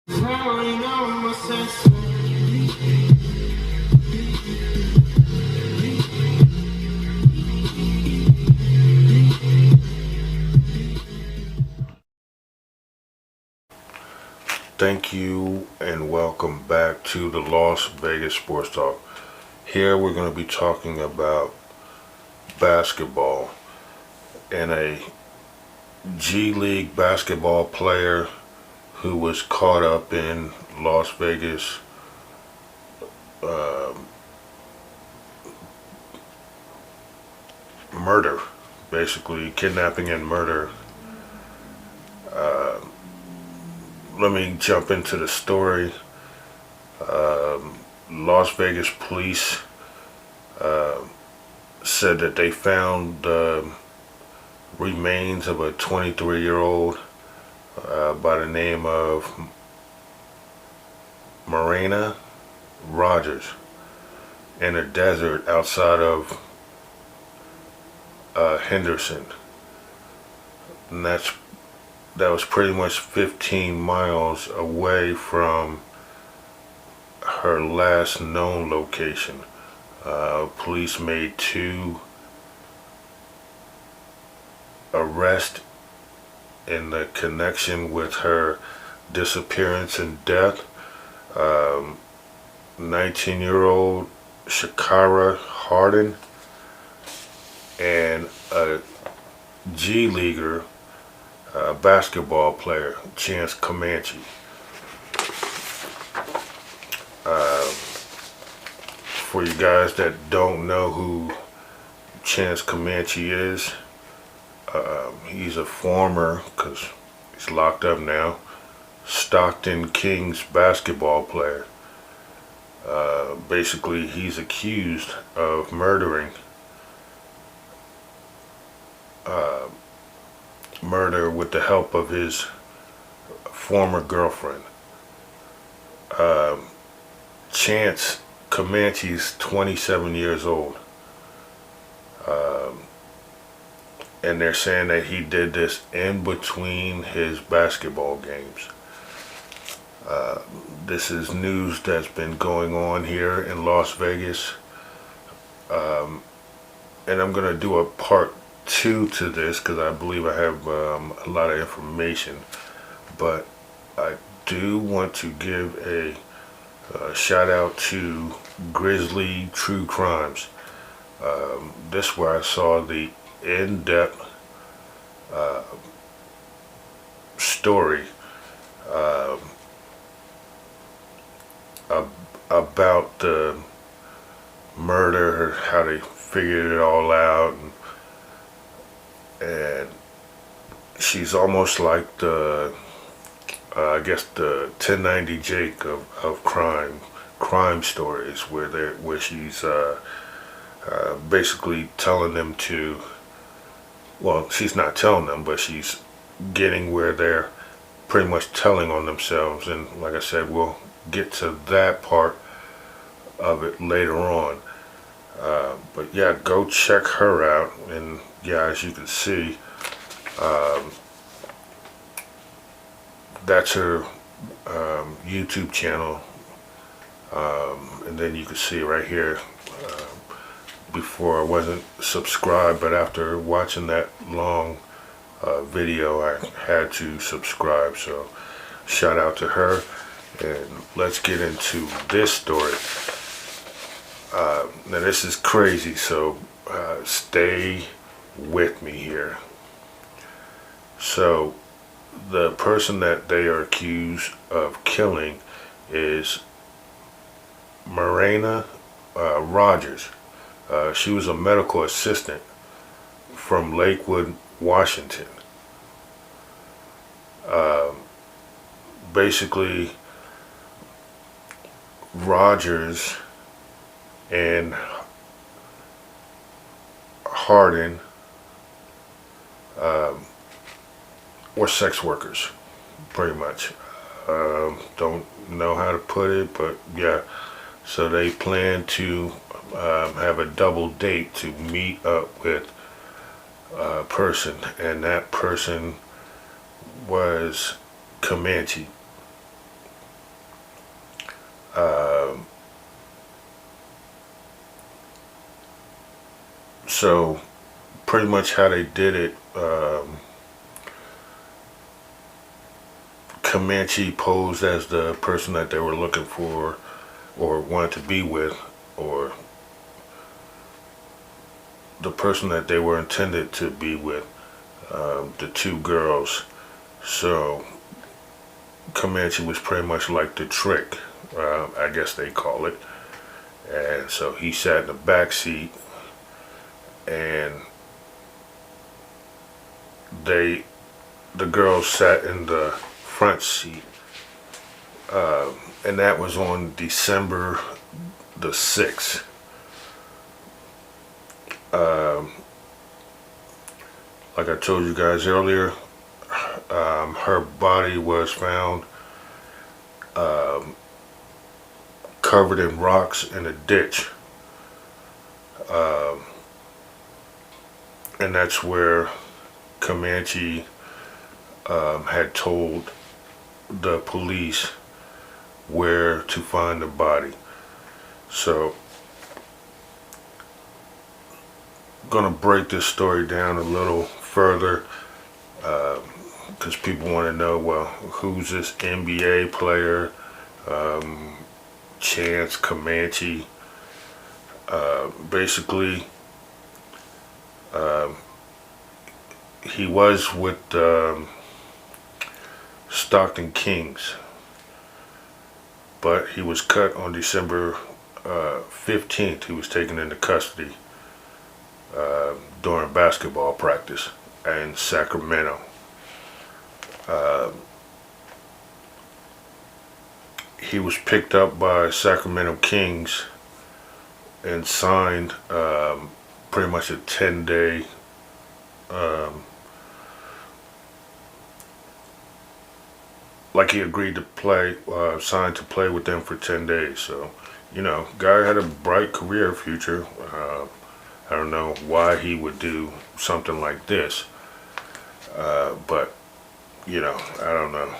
Thank you and welcome back to the Las Vegas Sports Talk. Here we're going to be talking about basketball and a G League basketball player who was caught up in Las Vegas murder, basically kidnapping and murder. Let me jump into the story. Las Vegas police said that they found remains of a 23-year-old by the name of Marayna Rodgers in a desert outside of Henderson. And that was pretty much 15 miles away from her last known location. Police made 2 arrests in the connection with her disappearance and death. 19-year-old Shakira Harden and a G Leaguer basketball player, Chance Comanche. For you guys that don't know who Chance Comanche is, he's a former, because he's locked up now, Stockton Kings basketball player. Basically, he's accused of murder with the help of his former girlfriend. Chance Comanche's 27 years old. And they're saying that he did this in between his basketball games. This is news that's been going on here in Las Vegas. And I'm going to do a part 2 to this because I believe I have a lot of information. But I do want to give a shout out to Grizzly True Crimes. This is where I saw the in-depth story about the murder, how they figured it all out, and she's almost like the I guess the 1090 Jake of crime stories, where she's basically telling them to, well, she's not telling them, but she's getting where they're pretty much telling on themselves. And like I said, we'll get to that part of it later on. But yeah, go check her out. And yeah, as you can see, that's her YouTube channel. And then you can see right here, before I wasn't subscribed, but after watching that long video, I had to subscribe. So shout out to her, and let's get into this story. Now this is crazy, so stay with me here. So the person that they are accused of killing is Marayna Rodgers. She was a medical assistant from Lakewood, Washington. Basically, Rodgers and Harden were sex workers, pretty much. Don't know how to put it, but yeah. So they planned to have a double date to meet up with a person, and that person was Comanche. So pretty much how they did it, Comanche posed as the person that they were looking for or wanted to be with, or the person that they were intended to be with, the two girls. So Comanche was pretty much like the trick, I guess they call it. And so he sat in the back seat, and the girls sat in the front seat, and that was on December the 6th. Like I told you guys earlier, her body was found covered in rocks in a ditch, and that's where Comanche had told the police where to find the body. So I'm gonna break this story down a little further, because people want to know, well, who's this NBA player, Chance Comanche? Basically, he was with Stockton Kings, but he was cut on December 15th. He was taken into custody during basketball practice in Sacramento. He was picked up by Sacramento Kings and signed pretty much a 10-day like he agreed to play, signed to play with them for 10 days. So, you know, guy had a bright career future. I don't know why he would do something like this, but, you know, I don't know.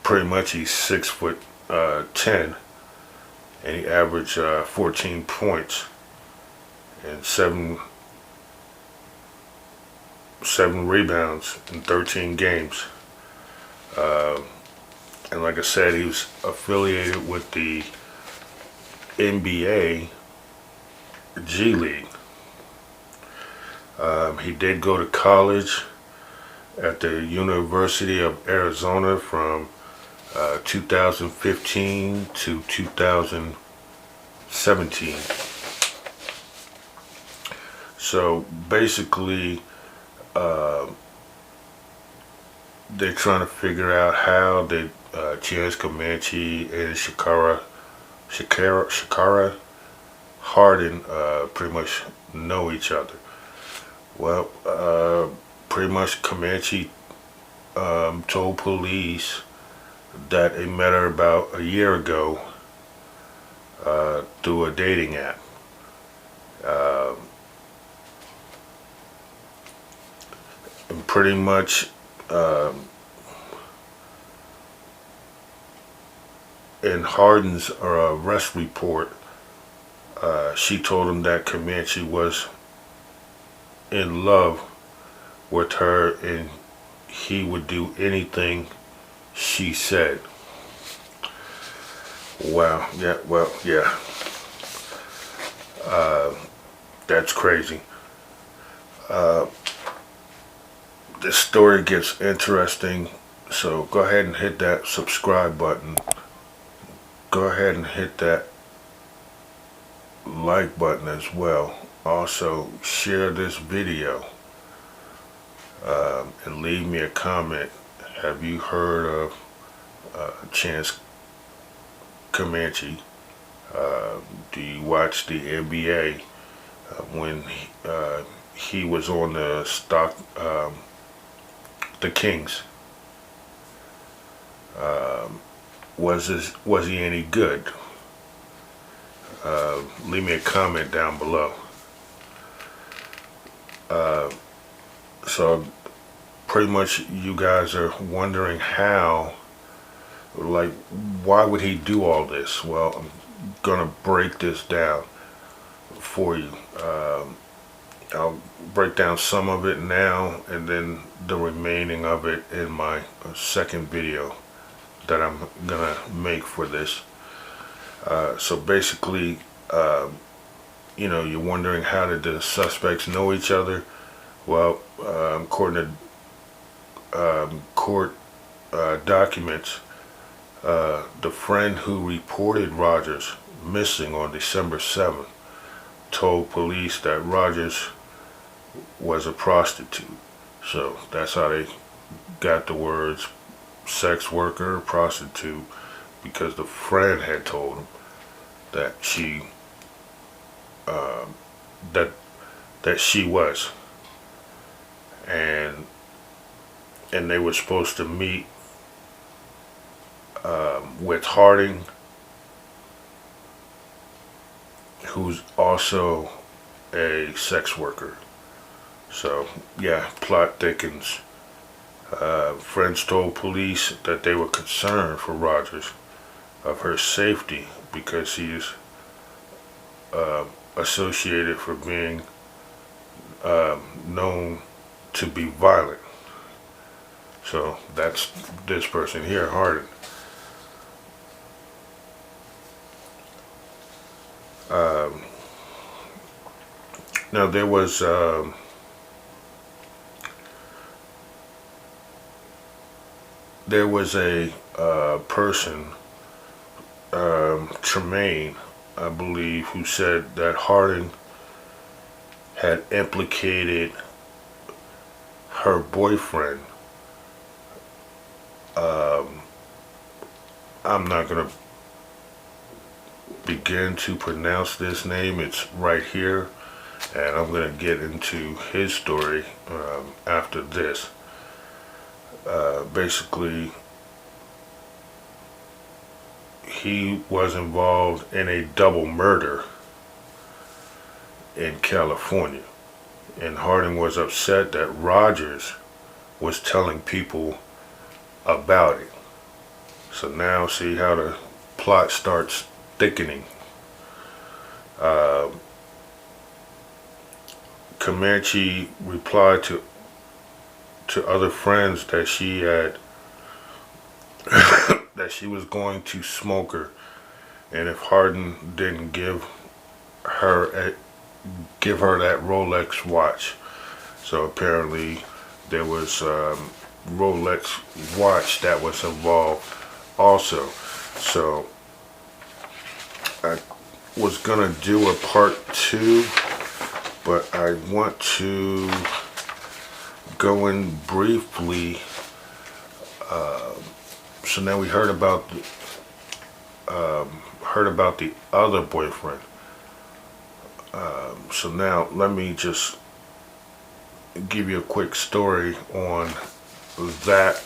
Pretty much he's 6'10", and he averaged 14 points and seven rebounds in 13 games. And like I said, he was affiliated with the NBA G League. He did go to college at the University of Arizona from 2015 to 2017. So basically, they're trying to figure out how did Chance Comanche and Shakara Harden pretty much know each other. Well, pretty much Comanche told police that he met her about a year ago through a dating app. And pretty much in Harden's arrest report, she told him that Comanche was in love with her and he would do anything she said. Wow, yeah, well, yeah. That's crazy. This story gets interesting, so go ahead and hit that subscribe button. Go ahead and hit that like button as well. Also, share this video and leave me a comment. Have you heard of Chance Comanche? Do you watch the NBA? When he was on the Kings, was he any good? Leave me a comment down below. So pretty much you guys are wondering how Like, why would he do all this? Well, I'm gonna break this down for you. I'll break down some of it now, and then the remaining of it in my second video that I'm gonna make for this. So basically, you're wondering, how did the suspects know each other? Well, according to court documents, the friend who reported Rodgers missing on December 7th told police that Rodgers was a prostitute. So that's how they got the words sex worker, prostitute, because the friend had told him that that she was, and they were supposed to meet with Harding, who's also a sex worker. So yeah, plot thickens. Friends told police that they were concerned for Rodgers of her safety because she is associated for being known to be violent. So that's this person here, Harding. Now there was a person, Tremaine, I believe, who said that Harding had implicated her boyfriend. I'm not going to begin to pronounce this name. It's right here, and I'm going to get into his story after this. Basically, he was involved in a double murder in California, and Harding was upset that Rodgers was telling people about it. So now see how the plot starts thickening. Comanche replied to other friends that she had that she was going to smoke her, and if Harding didn't give her that Rolex watch. So apparently there was Rolex watch that was involved also. So I was gonna do a part 2, but I want to go in briefly. So now we heard about the other boyfriend. So now let me just give you a quick story on that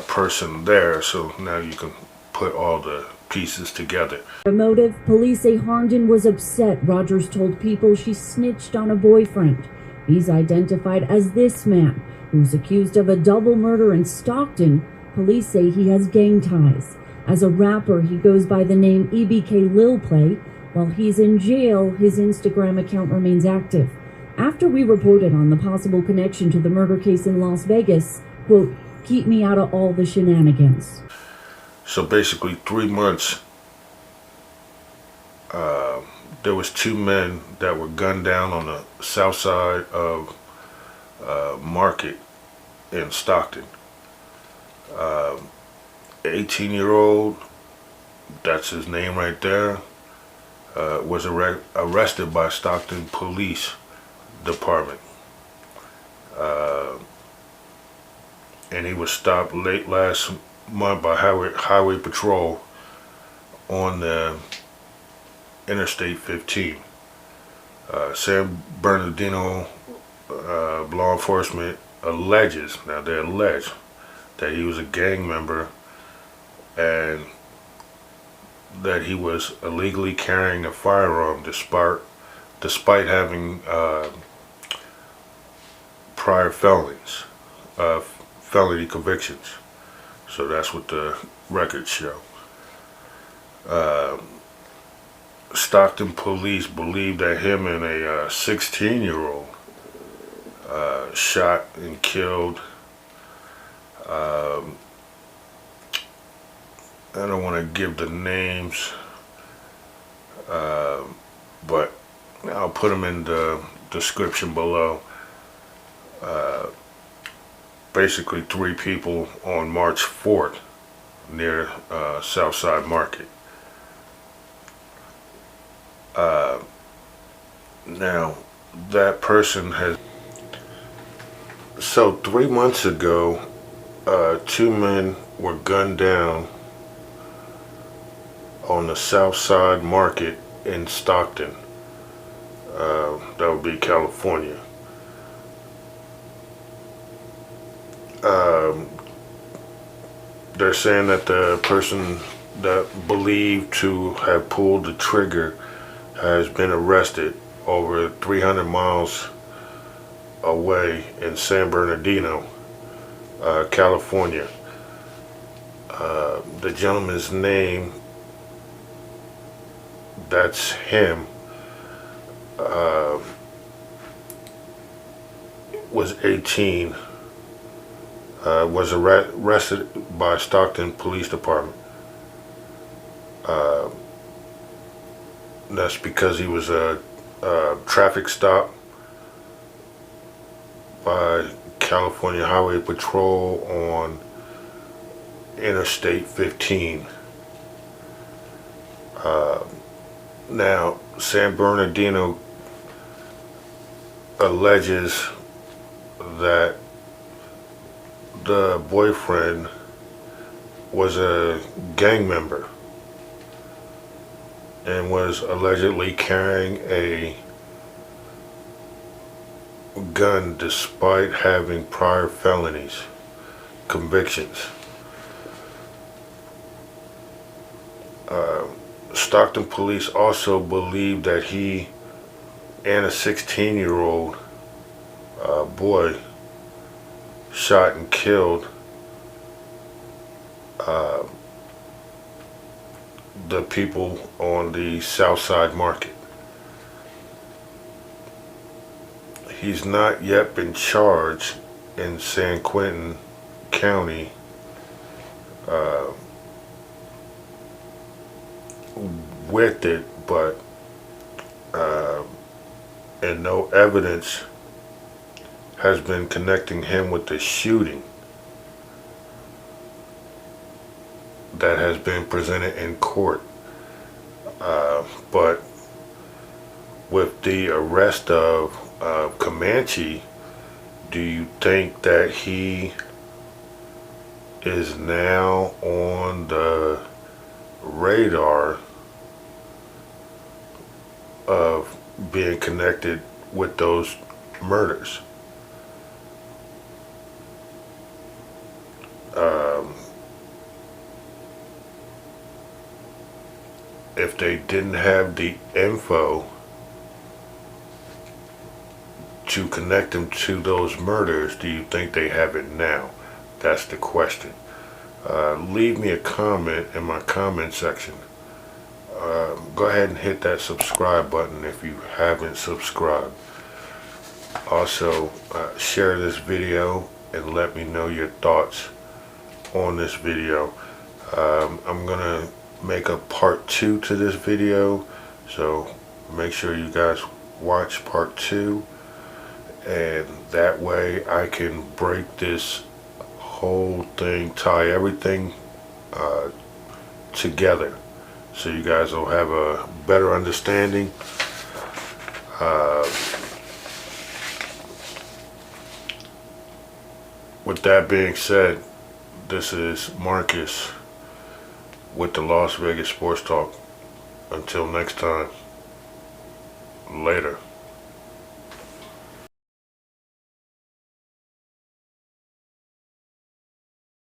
person there. So now you can put all the pieces together. A motive, police say Harding was upset. Rodgers told people she snitched on a boyfriend. He's identified as this man, who's accused of a double murder in Stockton. Police say he has gang ties. As a rapper, he goes by the name EBK Lil Play. While he's in jail, his Instagram account remains active. After we reported on the possible connection to the murder case in Las Vegas, quote, keep me out of all the shenanigans. So basically 3 months, there was 2 men that were gunned down on the south side of Market in Stockton. 18-year-old, that's his name right there, was arrested by Stockton Police Department. And he was stopped late last month by highway patrol on the Interstate 15. San Bernardino law enforcement alleges, now they allege, that he was a gang member and that he was illegally carrying a firearm despite having prior felony convictions. So that's what the records show. Stockton police believe that him and a 16-year-old shot and killed. I don't want to give the names, but I'll put them in the description below. Basically 3 people on March 4th near Southside Market. Now, that person has... So 3 months ago, 2 men were gunned down on the Southside Market in Stockton. That would be California. They're saying that the person that believed to have pulled the trigger has been arrested over 300 miles away in San Bernardino, California. The gentleman's name, that's him, was 18, was arrested by Stockton Police Department. That's because he was a traffic stop by California Highway Patrol on Interstate 15. Now, San Bernardino alleges that the boyfriend was a gang member and was allegedly carrying a gun despite having prior felonies, convictions. Stockton police also believe that he and a 16-year-old boy shot and killed the people on the Southside Market. He's not yet been charged in San Quentin County with it, but and no evidence has been connecting him with the shooting that has been presented in court. But with the arrest of Comanche, do you think that he is now on the radar of being connected with those murders? If they didn't have the info to connect them to those murders, do you think they have it now? That's the question. Leave me a comment in my comment section. Go ahead and hit that subscribe button if you haven't subscribed. Also, share this video and let me know your thoughts on this video. I'm gonna make a part 2 to this video, so make sure you guys watch part 2, and that way I can break this whole thing, tie everything together, so you guys will have a better understanding. With that being said, this is Marcus with the Las Vegas Sports Talk. Until next time, later.